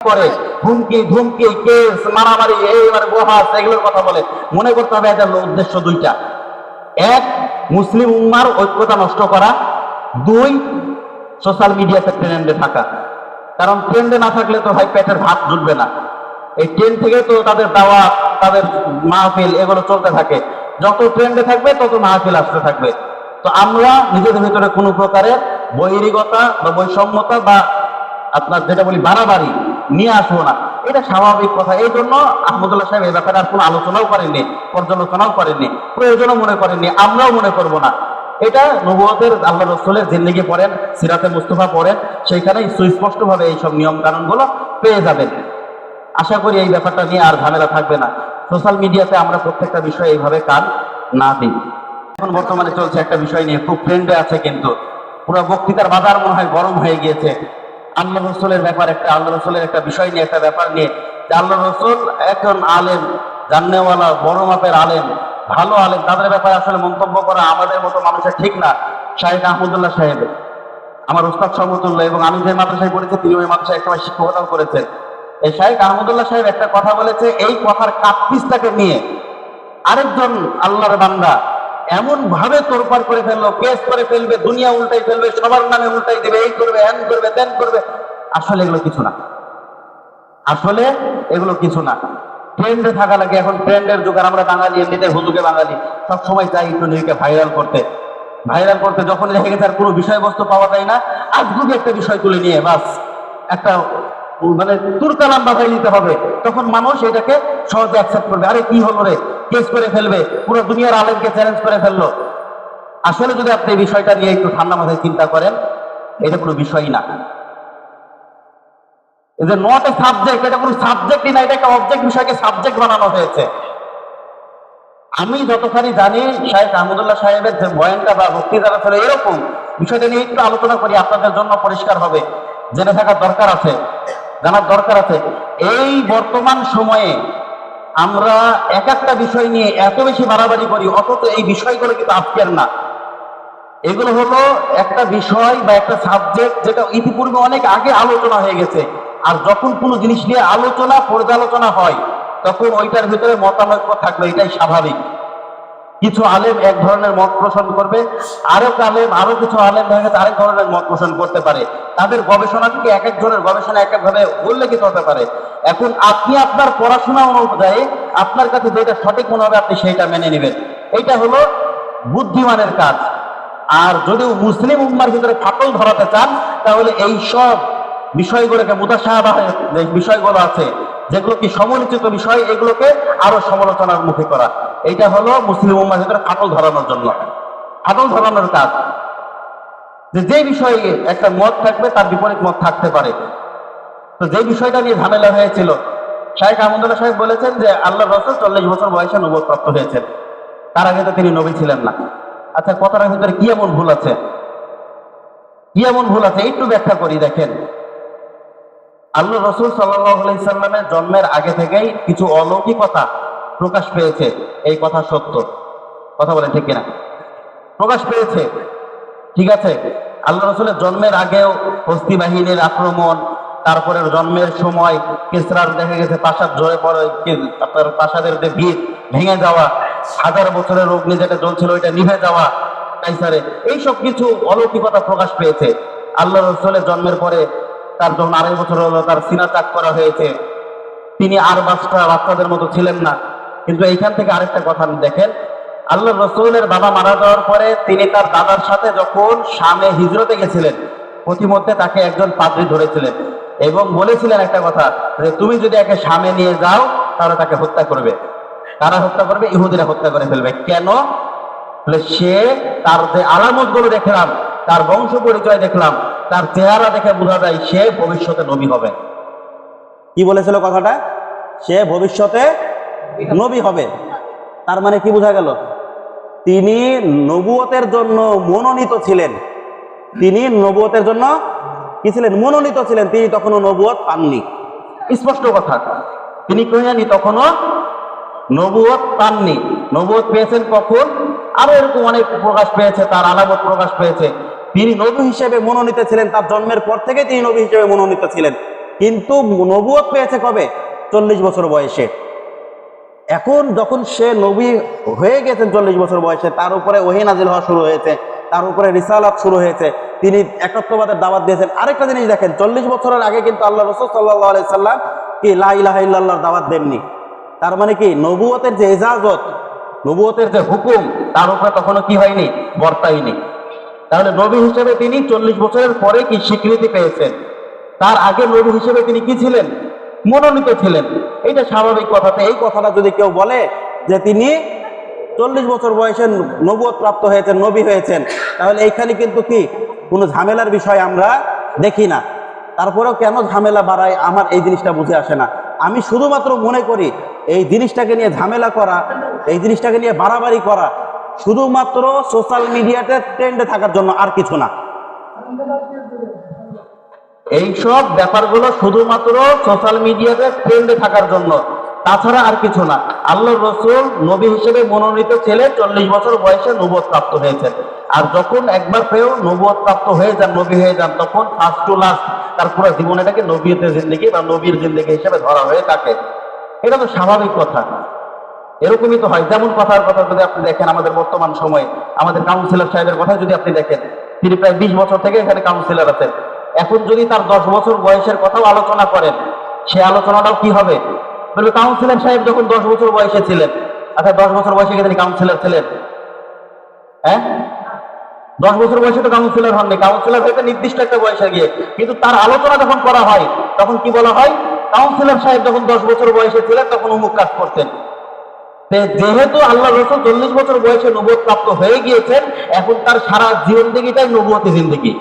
করে হুমকি ধুমকি কেস মারামারি এইবারে বহাস এগুলোর কথা বলে, মনে করতে হবে এদের উদ্দেশ্য দুইটা। এক, মুসলিম উম্মার ঐক্যতা নষ্ট করা। দুই, সোশ্যাল মিডিয়াতে ট্রেন্ডে থাকা। কারণ ট্রেন্ডে না থাকলে তো ভাই পেটের ভাত জুটবে না। এই ট্রেন্ড থেকে তো তাদের দাওয়া, তাদের মাহফিল এগুলো চলতে থাকে। যত ট্রেন্ডে থাকবে তত মাহফিল আসতে থাকবে। তো আমরা নিজেদের ভিতরে কোনো প্রকারের বৈরিকতা বা বৈষম্যতা বা আপনার যেটা বলি বাড়াবাড়ি নিয়ে আসবো না, এটা স্বাভাবিক কথা। এই জন্য আহমদুল্লাহ সাহেব এই ব্যাপারে আর কোনো আলোচনাও করেননি, পর্যালোচনাও করেননি, প্রয়োজনও মনে করেননি, আমরাও মনে করব না। এটা নবুয়তের আল্লাহ রসুলের জিন্দেগি পড়েন, সিরাতে মুস্তাফা পড়েন, সেইখানেই সুস্পষ্টভাবে এইসব নিয়ম কানুনগুলো পেয়ে যাবেন। আশা করি এই ব্যাপারটা নিয়ে আর ঝামেলা থাকবে না। সোশ্যাল মিডিয়াতে আমরা প্রত্যেকটা বিষয় এইভাবে কান না দিই। এখন বর্তমানে চলছে একটা বিষয় নিয়ে, খুব ট্রেন্ডে আছে, কিন্তু পুরো বক্তৃতার বাজার মনে হয় গরম হয়ে গিয়েছে। আল্লাহ রসুলের ব্যাপার একটা, আল্লাহ রসুলের একটা বিষয় নিয়ে, একটা ব্যাপার নিয়ে, যে আল্লাহ রসুল একজন আলেম, জাননেওয়ালা, বড় মাপের আলেম, ভালো আলেম, তাদের ব্যাপারে আসলে মন্তব্য করা আমাদের মতো মানুষের ঠিক না। শাহেখ আহমদুল্লাহ সাহেব আমার উস্তাদ সমতুল্য, এবং আমি যে মাদ্রাসায় পড়েছি তিনি ওই মাদ্রাসায় একসময় শিক্ষকতাও করেছেন। এই শাহেখ আহমদুল্লাহ সাহেব একটা কথা বলেছে, এই কথার কাটপিসটাকে নিয়ে আরেকজন আল্লাহর বান্দা এমন ভাবে তোরপার করে ফেললো, কেস করে ফেলবে, দুনিয়া উল্টাই ফেলবে, সবার নামে উল্টাই দেবে, এই করবে, হ্যান করবে, ত্যান করবে। আসলে এগুলো কিছু না, আসলে এগুলো কিছু না। ট্রেন্ডে থাকা লাগে, এখন ট্রেন্ডের যুগ। আর আমরা বাঙালি, এমনিতে হুজুকে বাঙালি, সবসময় চাই একটু নিজেকে ভাইরাল করতে। ভাইরাল করতে যখন দেখে গেছে আর কোনো বিষয়বস্তু পাওয়া যায় না, আজগুবি একটা বিষয় তুলে নিয়ে বাস একটা মানে তুরকালাম বাধাই নিতে হবে, তখন মানুষ এটাকে সহজে অ্যাকসেপ্ট করবে। আরে কি হলো রে, কেস করে ফেলবে, পুরো দুনিয়ার আলেমকে চ্যালেঞ্জ করে ফেললো। আসলে যদি আপনি এই বিষয়টা নিয়ে একটু ঠান্ডা মাথায় চিন্তা করেন, এটা কোনো বিষয়ই না। এই যে নট এ সাবজেক্ট, এটা কোনো সাবজেক্টই না, এটা একটা অবজেক্ট, বিষয়কে সাবজেক্ট বানানো হয়েছে। আমি যতখানি জানি শাহেখ আহমদুল্লাহ সাহেবের যে বয়ানটা বা বক্তৃতাটা ছিল এরকম, বিষয়টা নিয়ে একটু আলোচনা করি, আপনাদের জন্য পরিষ্কার হবে, জেনে থাকার দরকার আছে, জানার দরকার আছে। এই বর্তমান সময়ে আমরা এক একটা বিষয় নিয়ে এত বেশি বাড়াবাড়ি করি, অথচ এই বিষয়গুলো কিন্তু আজকের না। এগুলো হলো একটা বিষয় বা একটা সাবজেক্ট যেটা ইতিপূর্বে অনেক আগে আলোচনা হয়ে গেছে। আর যখন কোনো জিনিস নিয়ে আলোচনা পর্যালোচনা হয়, তখন ওইটার ভিতরে মতানৈক্য থাকবে, এটাই স্বাভাবিক। কিছু আলেম এক ধরনের মত পোষণ করবে, আরো কিছু আলেম দেখা গেছে আরেক ধরনের মত পোষণ করতে পারে। তাদের গবেষণা থেকে এক একজনের গবেষণা এক একভাবে উল্লেখিত হতে পারে। এখন আপনি আপনার পড়াশোনা অনুযায়ী আপনার কাছে যেটা সঠিক মনে হবে আপনি সেইটা মেনে নেবেন, এইটা হলো বুদ্ধিমানের কাজ। আর যদিও মুসলিম উম্মার ভিতরে ফাটল ধরাতে চান, তাহলে এই সব বিষয়গুলোকে মুতাশাবাহের যে বিষয়গুলো আছে, যেগুলো কি সমালোচিত বিষয়, এগুলোকে আরো সমালোচনার মুখে করা, এইটা হলো মুসলিম উম্মার ভিতরে ফাটল ধরানোর জন্য, ফাটল ধরানোর কাজ। যে বিষয়ে একটা মত থাকবে তার বিপরীত মত থাকতে পারে। তো যে বিষয়টা নিয়ে ঝামেলা হয়েছিল, শাহেখ আহমদুল্লাহ সাহেব বলেছেন যে আল্লাহ রাসূল 40 বছর বয়সে নবুয়ত প্রাপ্ত হয়েছেন, তার আগে তো তিনি নবী ছিলেন না। আচ্ছা, কথাটার ভিতরে কি এমন ভুল আছে, কি এমন ভুল আছে, একটু ব্যাখ্যা করি। দেখেন, আল্লাহ রাসূল সাল্লাল্লাহু আলাইহি সাল্লামের জন্মের আগে থেকেই কিছু অলৌকিকতা প্রকাশ পেয়েছে, এই কথা সত্য, কথা বলেন ঠিক কিনা? প্রকাশ পেয়েছে, ঠিক আছে। আল্লাহ রাসূলের জন্মের আগেও হস্তি বাহিনীর আক্রমণ, তারপরে জন্মের সময় কিসরার দেখা গেছে প্রাসাদ ঝরে পড়ে, আপনার প্রাসাদের যে ভিত ভেঙে যাওয়া, 1000 বছরের অগ্নি যেটা জ্বলছিল ওইটা নিভে যাওয়া কাইসারে, এইসব কিছু অলৌকিকতা প্রকাশ পেয়েছে। আল্লাহ রাসূলের জন্মের পরে তার যখন 2.5 বছর হলো, তার সিনা চাক করা হয়েছে। তিনি আর বাচ্চাদের মতো ছিলেন না। কিন্তু এইখান থেকে আরেকটা কথা দেখেন, আল্লাহ রসুলের বাবা মারা যাওয়ার পরে তিনি তার দাদার সাথে যখন শামে হিজরতে গেছিলেন, প্রতিমধ্যে তাকে একজন পাদ্রী ধরেছিলেন এবং বলেছিলেন একটা কথা, যে তুমি যদি একে শামে নিয়ে যাও তাহলে তাকে হত্যা করবে। তারা হত্যা করবে, ইহুদিরা হত্যা করে ফেলবে। কেন? সে তার যে আলামত গুলো দেখলাম, তার বংশ পরিচয় দেখলাম, তার চেহারা দেখে বোঝা যায় সে ভবিষ্যতে নবী হবে। কি বলেছিল কথাটা? সে ভবিষ্যতে নবী হবে। তার মানে কি বোঝা গেল? তিনি নবুয়তের জন্য মনোনীত ছিলেন। তিনি নবুয়তের জন্য কি ছিলেন? মনোনীত ছিলেন। তিনি তখনও নবুয়ত পাননি, স্পষ্ট কথা। তিনি কইনি তখনও নবুয়ত পাননি। নবুয়ত পেয়েছেন কখন? আরো এরকম অনেক প্রকাশ পেয়েছে, তার আলামত প্রকাশ পেয়েছে। তিনি নবী হিসেবে মনোনীত ছিলেন, তার জন্মের পর থেকে তিনি নবী হিসেবে মনোনীত ছিলেন। কিন্তু নবুয়ত পেয়েছে কবে? 40 বছর বয়সে। এখন যখন সে নবী হয়ে গেছেন 40 বছর বয়সে, তার উপরে ওহী নাজিল হওয়া শুরু হয়েছে, তার উপরে রিসালাত শুরু হয়েছে, তিনি একত্ববাদের দাওয়াত দিয়েছেন। আরেকটা জিনিস দেখেন, 40 বছরের আগে কিন্তু আল্লাহ রাসূল সাল্লাল্লাহু আলাইহি সাল্লাম কি লা ইলাহা ইল্লাল্লাহর দাওয়াত দেননি। তার মানে কি নবুয়তের যে ইজাজত, নবুয়তের যে হুকুম তার উপরে তখনও কি হয়নি? বর্তায়নি। তাহলে নবী হিসেবে তিনি 40 বছরের পরে কি স্বীকৃতি পেয়েছেন? তার আগে নবী হিসেবে তিনি কি ছিলেন? মনোনীত ছিলেন। এটা স্বাভাবিক কথা। এই কথাটা যদি কেউ বলে যে তিনি 40 বছর বয়সে নবুয়ত প্রাপ্ত হয়েছেন, নবী হয়েছেন, তাহলে এইখানে কিন্তু কি কোনো ঝামেলার বিষয় আমরা দেখি না। তারপরেও কেন ঝামেলা বাড়ায় আমার এই জিনিসটা বুঝে আসে না। আমি শুধুমাত্র মনে করি এই জিনিসটাকে নিয়ে ঝামেলা করা, এই জিনিসটাকে নিয়ে বাড়াবাড়ি করা শুধুমাত্র সোশ্যাল মিডিয়াতে ট্রেন্ডে থাকার জন্য, আর কিছু না। এইসব ব্যাপারগুলো শুধুমাত্র সোশ্যাল মিডিয়াতে ট্রেন্ডে থাকার জন্য, তাছাড়া আর কিছু না। আল্লাহর রাসূল নবী হিসেবে মনোনীত ছিলেন, 40 বছর বয়সে নবুয়ত প্রাপ্ত হয়েছেন। আর যখন একবার পেয়েও নবুয়ত প্রাপ্ত হয়ে যান, নবী হয়ে যান, তখন ফার্স্ট টু লাস্ট তার পুরো জীবনটাকে নবীয়তের জিন্দেগি বা নবীর জিন্দেগি হিসেবে ধরা হয়ে থাকে। এটা তো স্বাভাবিক কথা। এরকমই তো হয়। যেমন কথার কথা যদি আপনি দেখেন, আমাদের বর্তমান সময়ে আমাদের কাউন্সিলর সাহেবের কথা যদি আপনি দেখেন, তিনি প্রায় 20 বছর থেকে এখানে কাউন্সিলর আছেন। এখন যদি তার 10 বছর বয়সের কথাও আলোচনা করেন, সে আলোচনাটাও কি হবে? বলবে কাউন্সিলর সাহেব যখন 10 বছর বয়সে ছিলেন। আচ্ছা, 10 বছর বয়সে কি তিনি কাউন্সিলর ছিলেন? হ্যাঁ, 10 বছর বয়সে তো কাউন্সিলর হননি। কাউন্সিলর হয়তো নির্দিষ্ট একটা বয়সে গিয়ে, কিন্তু তার আলোচনা যখন করা হয় তখন কি বলা হয়? কাউন্সিলর সাহেব যখন 10 বছর বয়সে ছিলেন তখন অমুক কাজ করতেন। যেহেতু আল্লাহ রাসূল 40 বছর বয়সে নবুয়ত প্রাপ্ত হয়ে গিয়েছেন, এখন তার সারা জীবনটাই নবুয়তি জিন্দেগি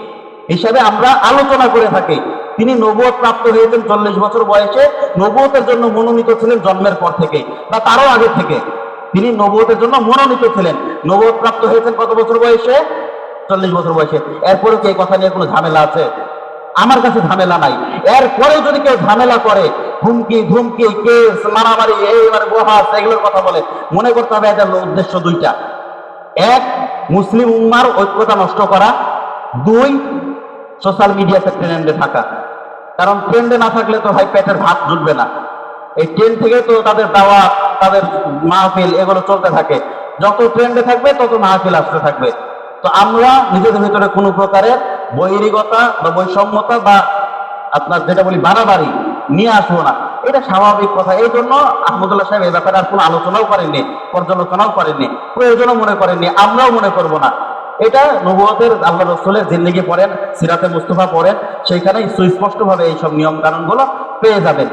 হিসাবে আমরা আলোচনা করে থাকি। তিনি নবুয়ত প্রাপ্ত হয়েছেন 40 বছর বয়সে, নবুয়তের জন্য মনোনীত ছিলেন জন্মের পর থেকে বা তারও আগে থেকে তিনি নবুয়তের জন্য মনোনীত ছিলেন। নবুয়ত প্রাপ্ত হয়েছেন কত বছর বয়সে? 40 বছর বয়সে। এরপরে কি এই কথা নিয়ে কোনো ঝামেলা আছে? আমার কাছে ঝামেলা নাই। এরপরেও যদি কেউ ঝামেলা করে, হুমকি ধুমকি, কেস, মারামারি, এই মানে বহাস, এগুলোর কথা বলে, মনে করতে হবে এটার উদ্দেশ্য দুইটা। এক, মুসলিম উম্মার ঐক্যতা নষ্ট করা। দুই, সোশ্যাল মিডিয়াতে ট্রেন্ডে থাকা। কারণ ট্রেন্ডে না থাকলে তো ভাই পেটের ভাত জুটবে না। এই ট্রেন্ড থেকে তো তাদের দাওয়াত, তাদের মাহফিল এগুলো চলতে থাকে। যত ট্রেন্ডে থাকবে তত মাহফিল আসতে থাকবে। তো আমরা নিজেদের ভিতরে কোনো প্রকারের বৈরিকতা বা বৈষম্যতা বা আপনার যেটা বলি বাড়াবাড়ি নিয়ে আসবো না। এটা স্বাভাবিক কথা। এই জন্য আহমদুল্লাহ সাহেব এই ব্যাপারে আর কোনো আলোচনাও করেননি, পর্যালোচনাও করেননি, প্রয়োজনও মনে করেননি, আমরাও মনে করব না। এটা নবুয়তের আল্লাহ রাসূলের জিন্দেগি পড়েন, সিরাতে মুস্তাফা পড়েন, সেইখানে সুস্পষ্টভাবে এইসব নিয়ম কানুনগুলো পেয়ে যাবেন।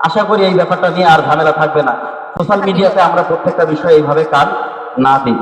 আশা করি এই ব্যাপারটা নিয়ে আর ঝামেলা থাকবে না। সোশ্যাল মিডিয়াতে আমরা প্রত্যেকটা বিষয়ে এইভাবে কান না দিই।